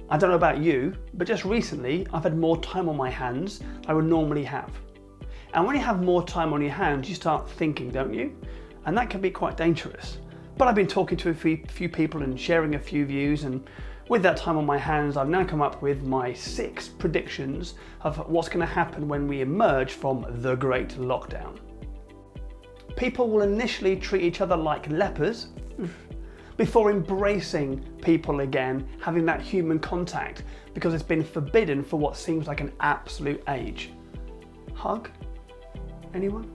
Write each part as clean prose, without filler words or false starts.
I don't know about you, but just recently I've had more time on my hands than I would normally have. And when you have more time on your hands, you start thinking, don't you? And that can be quite dangerous. But I've been talking to a few people and sharing a few views, and with that time on my hands, I've now come up with my 6 predictions of what's going to happen when we emerge from the Great Lockdown. People will initially treat each other like lepers before embracing people again, having that human contact, because it's been forbidden for what seems like an absolute age. Hug? Anyone?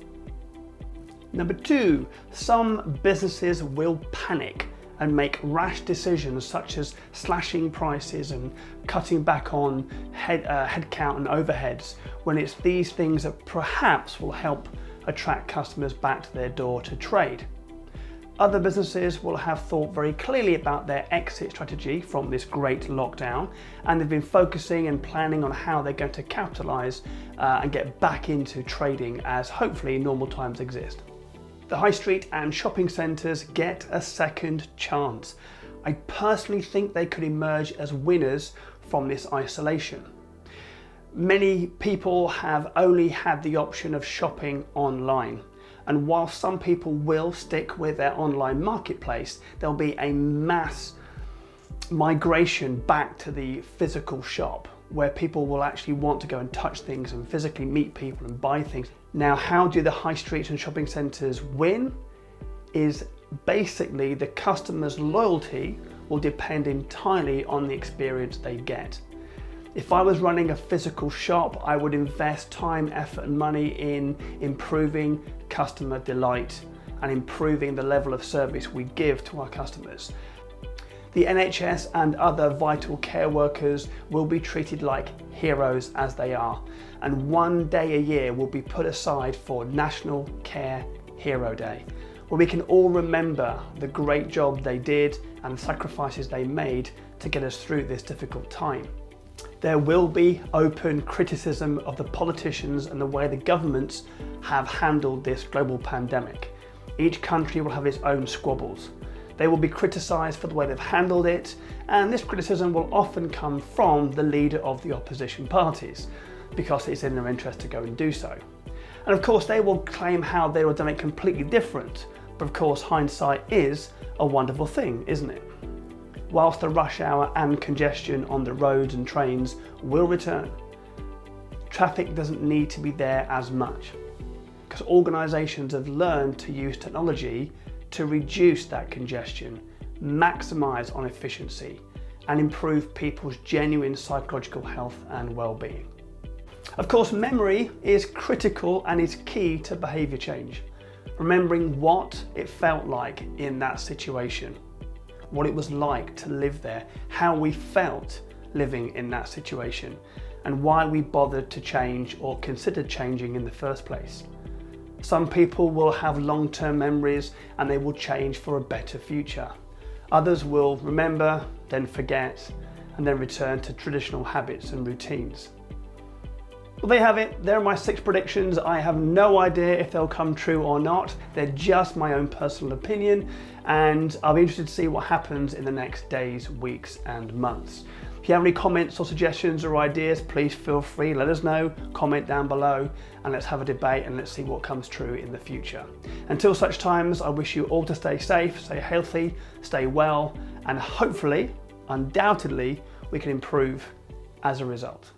Number 2, some businesses will panic and make rash decisions such as slashing prices and cutting back on headcount and overheads, when it's these things that perhaps will help attract customers back to their door to trade. Other businesses will have thought very clearly about their exit strategy from this great lockdown, and they've been focusing and planning on how they're going to capitalise and get back into trading as hopefully normal times exist. The high street and shopping centres get a second chance. I personally think they could emerge as winners from this isolation. Many people have only had the option of shopping online. And while some people will stick with their online marketplace, there'll be a mass migration back to the physical shop, where people will actually want to go and touch things and physically meet people and buy things. Now, how do the high streets and shopping centres win? Is basically the customer's loyalty will depend entirely on the experience they get. If I was running a physical shop, I would invest time, effort and money in improving customer delight and improving the level of service we give to our customers. The NHS and other vital care workers will be treated like heroes as they are, and one day a year will be put aside for National Care Hero Day, where we can all remember the great job they did and the sacrifices they made to get us through this difficult time. There will be open criticism of the politicians and the way the governments have handled this global pandemic. Each country will have its own squabbles. They will be criticised for the way they've handled it, and this criticism will often come from the leader of the opposition parties, because it's in their interest to go and do so. And of course they will claim how they would have done it completely different, but of course hindsight is a wonderful thing, isn't it? Whilst the rush hour and congestion on the roads and trains will return, traffic doesn't need to be there as much, because organisations have learned to use technology to reduce that congestion, maximise on efficiency and improve people's genuine psychological health and well-being. Of course, memory is critical and is key to behaviour change. Remembering what it felt like in that situation, what it was like to live there, how we felt living in that situation, and why we bothered to change or considered changing in the first place. Some people will have long-term memories and they will change for a better future. Others will remember, then forget, and then return to traditional habits and routines. Well, there you have it. There are my 6 predictions. I have no idea if they'll come true or not. They're just my own personal opinion, and I'll be interested to see what happens in the next days, weeks, and months. If you have any comments or suggestions or ideas, please feel free, let us know, comment down below, and let's have a debate and let's see what comes true in the future. Until such times, I wish you all to stay safe, stay healthy, stay well, and hopefully, undoubtedly, we can improve as a result.